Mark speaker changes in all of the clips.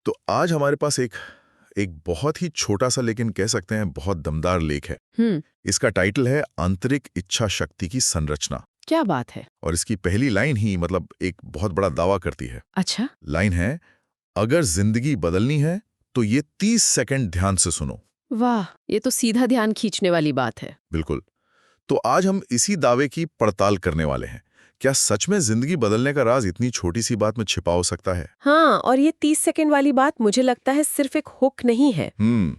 Speaker 1: तो आज हमारे पास एक एक बहुत ही छोटा सा लेकिन कह सकते हैं बहुत दमदार लेख है। इसका टाइटल है आंतरिक इच्छा शक्ति की संरचना।
Speaker 2: क्या बात है।
Speaker 1: और इसकी पहली लाइन ही मतलब एक बहुत बड़ा दावा करती है।
Speaker 2: अच्छा।
Speaker 1: लाइन है, अगर जिंदगी बदलनी है तो ये 30 सेकंड ध्यान से सुनो।
Speaker 2: वाह, ये तो सीधा ध्यान खींचने वाली बात है।
Speaker 1: बिल्कुल। तो आज हम इसी दावे की पड़ताल करने वाले हैं। क्या सच में जिंदगी बदलने का राज इतनी छोटी सी बात में छिपा हो सकता है?
Speaker 2: हाँ, और ये 30 सेकंड वाली बात मुझे लगता है सिर्फ एक हुक नहीं है।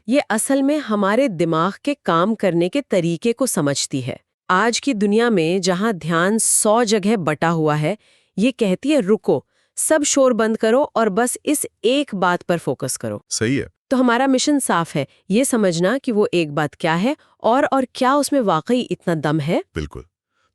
Speaker 2: ये असल में हमारे दिमाग के काम करने के तरीके को समझती है। आज की दुनिया में जहाँ ध्यान 100 जगह बटा हुआ है, ये कहती है रुको, सब शोर बंद करो और बस इस एक बात पर फोकस करो।
Speaker 1: सही है।
Speaker 2: तो हमारा मिशन साफ है, ये समझना कि वो एक बात क्या है और क्या उसमें वाकई इतना दम है।
Speaker 1: बिल्कुल।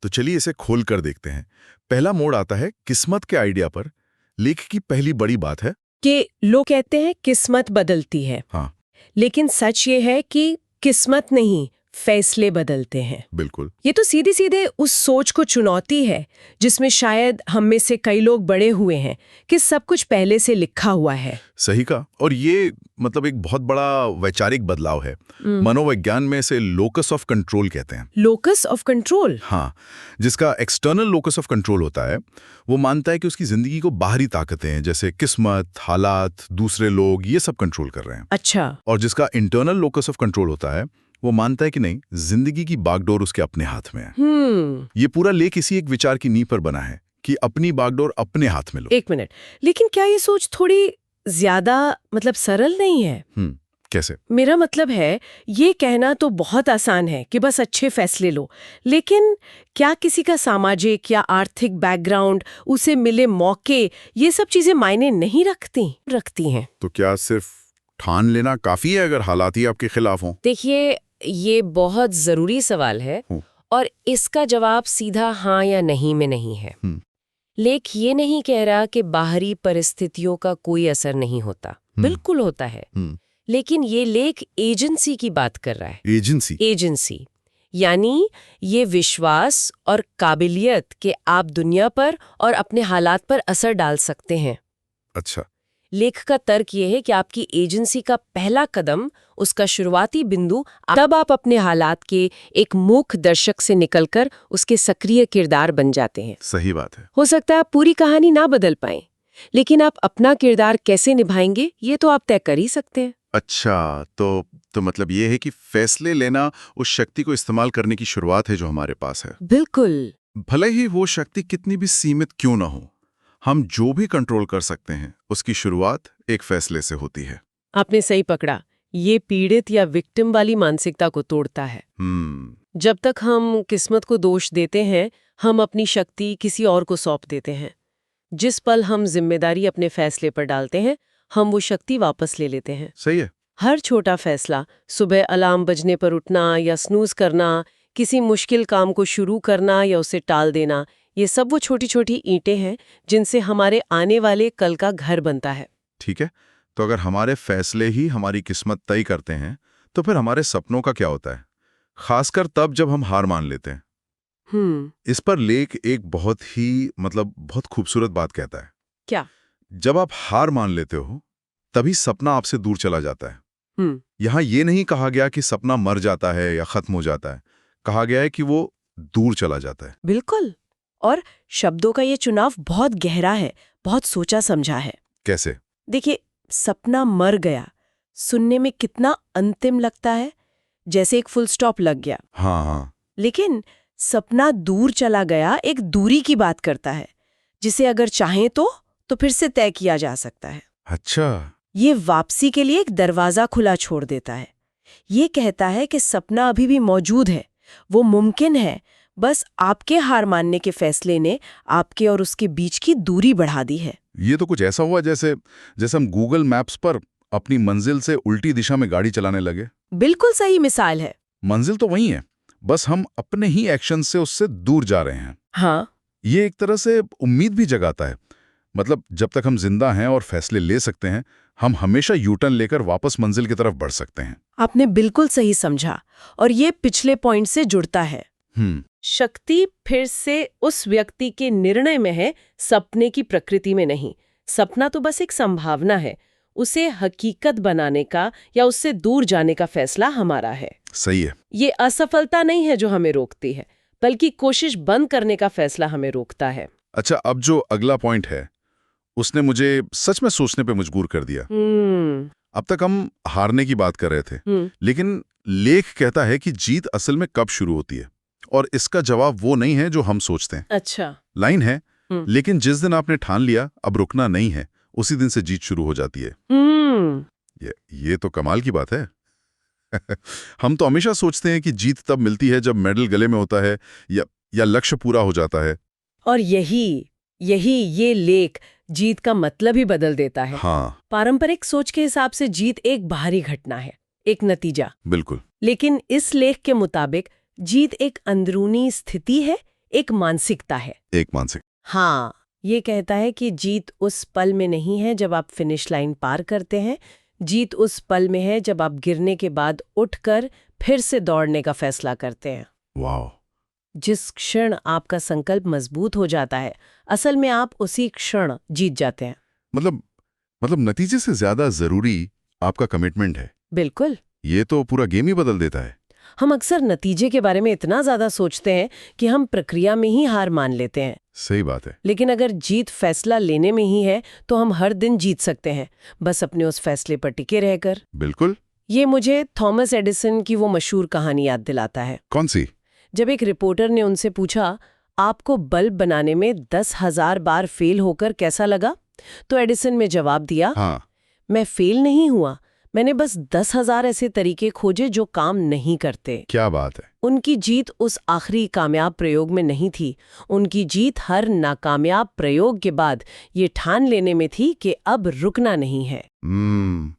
Speaker 1: तो चलिए इसे खोल कर देखते हैं। पहला मोड़ आता है किस्मत के आइडिया पर। लेख की पहली बड़ी बात है
Speaker 2: कि लोग कहते हैं किस्मत बदलती है।
Speaker 1: हाँ,
Speaker 2: लेकिन सच ये है कि किस्मत नहीं, फैसले बदलते हैं।
Speaker 1: बिल्कुल।
Speaker 2: ये तो सीधे सीधे उस सोच को चुनौती है जिसमें शायद हम में से कई लोग बड़े हुए हैं कि सब कुछ पहले से लिखा हुआ है।
Speaker 1: सही कहा। और ये मतलब एक बहुत बड़ा वैचारिक बदलाव है। मनोविज्ञान में इसे लोकस ऑफ कंट्रोल कहते हैं।
Speaker 2: Locus of control?
Speaker 1: हाँ, जिसका एक्सटर्नल लोकस ऑफ कंट्रोल होता है, वो मानता है कि उसकी जिंदगी को बाहरी ताकतें जैसे किस्मत, हालात, दूसरे लोग ये सब कंट्रोल कर रहे हैं।
Speaker 2: अच्छा।
Speaker 1: और जिसका इंटरनल लोकस ऑफ कंट्रोल होता है, वो मानता है कि नहीं, जिंदगी की बागडोर उसके अपने हाथ में है।
Speaker 2: ये
Speaker 1: पूरा लेख इसी एक विचार की नींव पर बना है कि अपनी बागडोर अपने हाथ में लो।
Speaker 2: एक मिनट, लेकिन क्या ये सोच थोड़ी ज्यादा सरल नहीं है?
Speaker 1: कैसे?
Speaker 2: मेरा मतलब है, ये कहना तो बहुत आसान है कि बस अच्छे फैसले लो, लेकिन क्या किसी का सामाजिक या आर्थिक बैकग्राउंड, उसे मिले मौके, ये सब चीजें मायने नहीं रखती हैं?
Speaker 1: तो क्या सिर्फ ठान लेना काफी है अगर हालात ही आपके खिलाफ हों?
Speaker 2: देखिए, ये बहुत जरूरी सवाल है और इसका जवाब सीधा हाँ या नहीं में नहीं है। लेख ये नहीं कह रहा कि बाहरी परिस्थितियों का कोई असर नहीं होता, बिल्कुल होता है। लेकिन ये लेख एजेंसी की बात कर रहा है। एजेंसी यानी ये विश्वास और काबिलियत कि आप दुनिया पर और अपने हालात पर असर डाल सकते हैं।
Speaker 1: अच्छा।
Speaker 2: लेख का तर्क ये है कि आपकी एजेंसी का पहला कदम, उसका शुरुआती बिंदु, तब आप अपने हालात के एक मूक दर्शक से निकलकर उसके सक्रिय किरदार बन जाते हैं।
Speaker 1: सही बात है।
Speaker 2: हो सकता है आप पूरी कहानी ना बदल पाएं, लेकिन आप अपना किरदार कैसे निभाएंगे ये तो आप तय कर ही सकते हैं।
Speaker 1: अच्छा, तो मतलब ये है कि फैसले लेना उस शक्ति को इस्तेमाल करने की शुरुआत है जो हमारे पास है।
Speaker 2: बिल्कुल।
Speaker 1: भले ही वो शक्ति कितनी भी सीमित क्यों ना हो, हम जो भी कंट्रोल कर सकते हैं उसकी शुरुआत एक फैसले से होती है।
Speaker 2: आपने सही पकड़ा। ये पीड़ित या विक्टिम वाली मानसिकता को तोड़ता है। जब तक हम किस्मत को दोष देते हैं, हम अपनी शक्ति किसी और को सौंप देते हैं। जिस पल हम जिम्मेदारी अपने फैसले पर डालते हैं, हम वो शक्ति वापस ले लेते हैं।
Speaker 1: सही है।
Speaker 2: हर छोटा फैसला, सुबह अलार्म बजने पर उठना या स्नूज करना, किसी मुश्किल काम को शुरू करना या उसे टाल देना, ये सब वो छोटी छोटी ईंटें हैं जिनसे हमारे आने वाले कल का घर बनता है।
Speaker 1: ठीक है, तो अगर हमारे फैसले ही हमारी किस्मत तय करते हैं, तो फिर हमारे सपनों का क्या होता है? खासकर तब जब हम हार मान लेते हैं। इस पर लेख एक बहुत खूबसूरत बात कहता है।
Speaker 2: क्या?
Speaker 1: जब आप हार मान लेते हो, तभी सपना आपसे दूर चला जाता है। यहाँ ये नहीं कहा गया कि सपना मर जाता है या खत्म हो जाता है, कहा गया है कि वो दूर चला जाता है।
Speaker 2: बिल्कुल। और शब्दों का ये चुनाव बहुत गहरा है, बहुत सोचा समझा है।
Speaker 1: कैसे?
Speaker 2: देखिए, सपना मर गया सुनने में कितना अंतिम लगता है, जैसे एक फुल स्टॉप लग गया।
Speaker 1: हाँ।
Speaker 2: लेकिन सपना दूर चला गया एक दूरी की बात करता है, जिसे अगर चाहें तो फिर से तय किया जा सकता है।
Speaker 1: अच्छा।
Speaker 2: ये वापसी के लिए एक दरवाजा खुला छोड़ देता है। ये कहता है कि सपना अभी भी मौजूद है, वो मुमकिन है, बस आपके हार मानने के फैसले ने आपके और उसके बीच की दूरी बढ़ा दी है।
Speaker 1: ये तो कुछ ऐसा हुआ जैसे हम गूगल मैप्स पर अपनी मंजिल से उल्टी दिशा में गाड़ी चलाने लगे।
Speaker 2: बिल्कुल सही मिसाल है।
Speaker 1: मंजिल तो वही है, बस हम अपने ही एक्शन से उससे दूर जा रहे हैं।
Speaker 2: हाँ।
Speaker 1: ये एक तरह से उम्मीद भी जगाता है। मतलब जब तक हम जिंदा हैं और फैसले ले सकते हैं, हम हमेशा यूटर्न लेकर वापस मंजिल की तरफ बढ़ सकते हैं।
Speaker 2: आपने बिल्कुल सही समझा, और ये पिछले पॉइंट से जुड़ता है। शक्ति फिर से उस व्यक्ति के निर्णय में है, सपने की प्रकृति में नहीं। सपना तो बस एक संभावना है, उसे हकीकत बनाने का या उससे दूर जाने का फैसला हमारा है।
Speaker 1: सही है।
Speaker 2: ये असफलता नहीं है जो हमें रोकती है, बल्कि कोशिश बंद करने का फैसला हमें रोकता है।
Speaker 1: अच्छा, अब जो अगला पॉइंट है उसने मुझे सच में सोचने पे मजबूर कर दिया। अब तक हम हारने की बात कर रहे थे, लेकिन लेख कहता है कि जीत असल में कब शुरू होती है, और इसका जवाब वो नहीं है जो हम सोचते हैं।
Speaker 2: अच्छा।
Speaker 1: लाइन है, लेकिन जिस दिन आपने ठान लिया अब रुकना नहीं है, उसी दिन से जीत शुरू हो जाती है। ये तो कमाल की बात है। हम तो हमेशा सोचते हैं कि जीत तब मिलती है जब मेडल गले में होता है या लक्ष्य पूरा हो जाता है।
Speaker 2: और ये लेख जीत का मतलब ही बदल देता है।
Speaker 1: हाँ।
Speaker 2: पारंपरिक सोच के हिसाब से जीत एक बाहरी घटना है, एक नतीजा।
Speaker 1: बिल्कुल।
Speaker 2: लेकिन इस लेख के मुताबिक जीत एक अंदरूनी स्थिति है, एक मानसिकता है।
Speaker 1: एक मानसिक।
Speaker 2: हाँ, ये कहता है कि जीत उस पल में नहीं है जब आप फिनिश लाइन पार करते हैं। जीत उस पल में है जब आप गिरने के बाद उठकर फिर से दौड़ने का फैसला करते हैं।
Speaker 1: वाह।
Speaker 2: जिस क्षण आपका संकल्प मजबूत हो जाता है, असल में आप उसी क्षण जीत जाते हैं।
Speaker 1: मतलब नतीजे से ज्यादा जरूरी आपका कमिटमेंट है।
Speaker 2: बिल्कुल।
Speaker 1: ये तो पूरा गेम ही बदल देता है।
Speaker 2: हम अक्सर नतीजे के बारे में इतना ज्यादा सोचते हैं कि हम प्रक्रिया में ही हार मान लेते हैं।
Speaker 1: सही बात है।
Speaker 2: लेकिन अगर जीत फैसला लेने में ही है तो हम हर दिन जीत सकते हैं, बस अपने उस फैसले पर टिके रहकर।
Speaker 1: बिल्कुल।
Speaker 2: ये मुझे थॉमस एडिसन की वो मशहूर कहानी याद दिलाता है।
Speaker 1: कौन सी?
Speaker 2: जब एक रिपोर्टर ने उनसे पूछा, आपको बल्ब बनाने में 10,000 बार फेल होकर कैसा लगा? तो एडिसन ने जवाब दिया,
Speaker 1: हाँ।
Speaker 2: मैं फेल नहीं हुआ, मैंने बस 10,000 ऐसे तरीके खोजे जो काम नहीं करते।
Speaker 1: क्या बात है।
Speaker 2: उनकी जीत उस आखिरी कामयाब प्रयोग में नहीं थी, उनकी जीत हर नाकामयाब प्रयोग के बाद ये ठान लेने में थी कि अब रुकना नहीं है।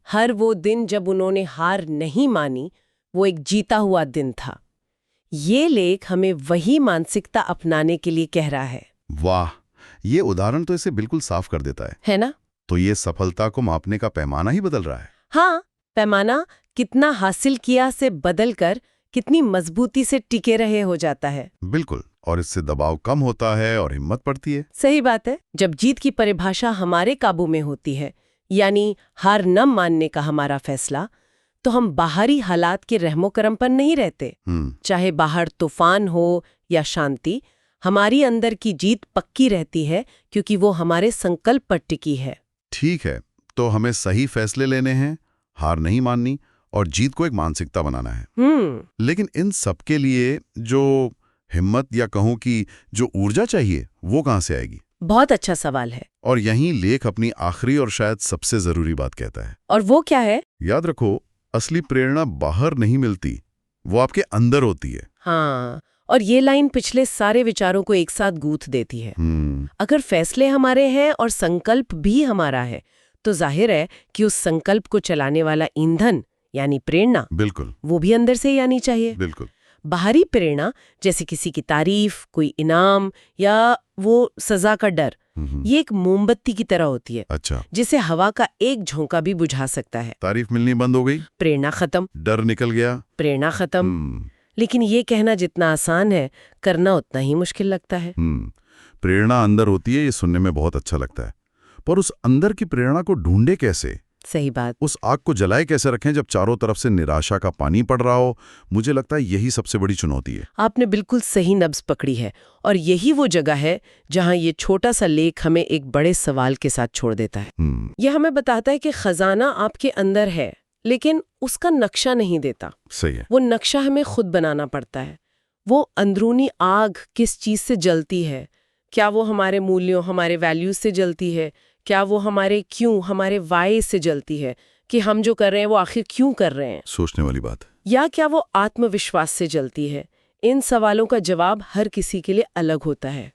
Speaker 2: हर वो दिन जब उन्होंने हार नहीं मानी, वो एक जीता हुआ दिन था। ये लेख हमें वही मानसिकता अपनाने के लिए कह रहा है।
Speaker 1: वाह, ये उदाहरण तो इसे बिल्कुल साफ कर देता है
Speaker 2: ना?
Speaker 1: तो ये सफलता को मापने का पैमाना ही बदल रहा है।
Speaker 2: हाँ, पैमाना कितना हासिल किया से बदलकर कितनी मजबूती से टिके रहे हो जाता है।
Speaker 1: बिल्कुल, और इससे दबाव कम होता है और हिम्मत बढ़ती है।
Speaker 2: सही बात है। जब जीत की परिभाषा हमारे काबू में होती है, यानी हार न मानने का हमारा फैसला, तो हम बाहरी हालात के रहमो करम पर नहीं रहते। चाहे बाहर तूफान हो या शांति, हमारी अंदर की जीत पक्की रहती है क्योंकि वो हमारे संकल्प पर टिकी है।
Speaker 1: ठीक है, तो हमें सही फैसले लेने हैं, हार नहीं माननी और जीत को एक मानसिकता बनाना है। लेकिन इन सब के लिए जो हिम्मत या कहूं कि जो ऊर्जा चाहिए, वो कहां से आएगी?
Speaker 2: बहुत अच्छा सवाल है।
Speaker 1: और यहीं लेख अपनी आखिरी और शायद सबसे जरूरी बात कहता है।
Speaker 2: और वो क्या है?
Speaker 1: याद रखो, असली प्रेरणा बाहर नहीं मिलती, वो आपके अंदर होती है।
Speaker 2: हाँ, और ये लाइन पिछले सारे विचारों को एक साथ गूंथ देती है। अगर फैसले हमारे हैं और संकल्प भी हमारा है, तो जाहिर है कि उस संकल्प को चलाने वाला ईंधन यानी प्रेरणा, बिल्कुल, वो भी अंदर से ही आनी चाहिए।
Speaker 1: बिल्कुल।
Speaker 2: बाहरी प्रेरणा जैसे किसी की तारीफ, कोई इनाम या वो सजा का डर, ये एक मोमबत्ती की तरह होती है।
Speaker 1: अच्छा।
Speaker 2: जिसे हवा का एक झोंका भी बुझा सकता है।
Speaker 1: तारीफ मिलनी बंद हो गई,
Speaker 2: प्रेरणा खत्म,
Speaker 1: डर निकल गया,
Speaker 2: प्रेरणा खत्म। लेकिन ये कहना जितना आसान है, करना उतना ही मुश्किल लगता है।
Speaker 1: प्रेरणा अंदर होती है, ये सुनने में बहुत अच्छा लगता है, पर उस अंदर की प्रेरणा को ढूंढे कैसे?
Speaker 2: सही बात।
Speaker 1: उस आग को जलाए कैसे रखें जब चारों तरफ से निराशा का पानी पड़ रहा हो? मुझे लगता है यही सबसे बड़ी चुनौती है।
Speaker 2: आपने बिल्कुल सही नब्ज पकड़ी है, और यही वो जगह है जहां ये छोटा सा लेख हमें एक बड़े सवाल के साथ छोड़ देता है। यह हमें बताता है कि खजाना आपके अंदर है, लेकिन उसका नक्शा नहीं देता।
Speaker 1: सही है।
Speaker 2: वो नक्शा हमें खुद बनाना पड़ता है। वो अंदरूनी आग किस चीज से जलती है? क्या वो हमारे मूल्यों, हमारे वैल्यूज से जलती है? क्या वो हमारे क्यों, हमारे वाई से जलती है कि हम जो कर रहे हैं वो आखिर क्यों कर रहे हैं?
Speaker 1: सोचने वाली बात है।
Speaker 2: या क्या वो आत्मविश्वास से जलती है? इन सवालों का जवाब हर किसी के लिए अलग होता है।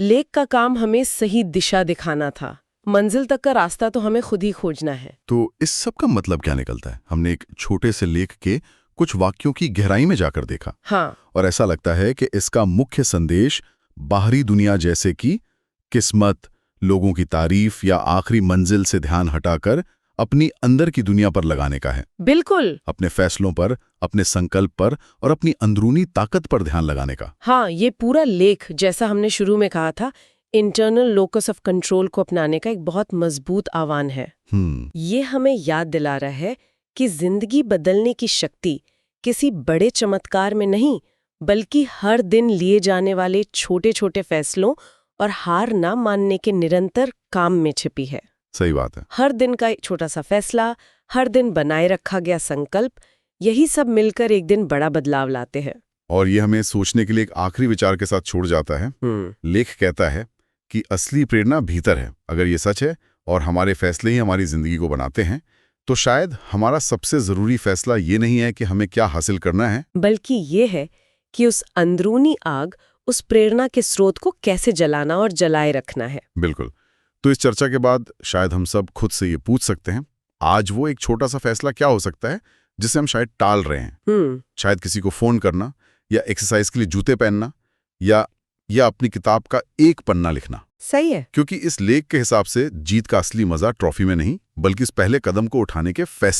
Speaker 2: लेख का काम हमें सही दिशा दिखाना था, मंजिल तक का रास्ता तो हमें खुद ही खोजना है।
Speaker 1: तो इस सब का मतलब क्या निकलता है? हमने एक छोटे से लेख के कुछ वाक्यों की गहराई में जाकर देखा।
Speaker 2: हाँ।
Speaker 1: और ऐसा लगता है कि इसका मुख्य संदेश बाहरी दुनिया जैसे कि किस्मत, लोगों की तारीफ या आखिरी मंजिल से ध्यान हटाकर अपनी अंदर की दुनिया पर लगाने का है।
Speaker 2: बिल्कुल।
Speaker 1: अपने फैसलों पर, अपने संकल्प पर और अपनी अंदरूनी ताकत पर ध्यान लगाने का।
Speaker 2: हाँ, ये पूरा लेख, जैसा हमने शुरू में कहा था, इंटरनल लोकस ऑफ कंट्रोल को अपनाने का एक बहुत मजबूत आह्वान है। ये हमें याद दिला रहा है कि जिंदगी बदलने की शक्ति किसी बड़े चमत्कार में नहीं, बल्कि हर दिन लिए जाने वाले छोटे छोटे फैसलों और हार ना मानने के निरंतर काम में छिपी है।
Speaker 1: सही बात है।
Speaker 2: हर दिन का एक छोटा सा फैसला, हर दिन बनाए रखा गया संकल्प, यही सब मिलकर एक दिन बड़ा बदलाव लाते हैं।
Speaker 1: और ये हमें सोचने के लिए एक आखिरी विचार के साथ छोड़ जाता है। लेख कहता है कि असली प्रेरणा भीतर है। अगर ये सच है और हमारे फैसले ही हमारी जिंदगी को बनाते हैं, तो शायद हमारा सबसे जरूरी फैसला ये नहीं है कि हमें क्या हासिल करना है,
Speaker 2: बल्कि ये है कि उस अंदरूनी आग, उस प्रेरणा के स्रोत को कैसे जलाना और जलाए रखना है।
Speaker 1: बिल्कुल। तो इस चर्चा के बाद शायद हम सब खुद से ये पूछ सकते हैं, आज वो एक छोटा सा फैसला क्या हो सकता है जिसे हम शायद टाल रहे हैं। शायद किसी को फोन करना, या एक्सरसाइज के लिए जूते पहनना, या अपनी किताब का एक पन्ना लिखना।
Speaker 2: सही है।
Speaker 1: क्योंकि इस लेख के हिसाब से जीत का असली मजा ट्रॉफी में नहीं, बल्कि इस पहले कदम को उठाने के फैसले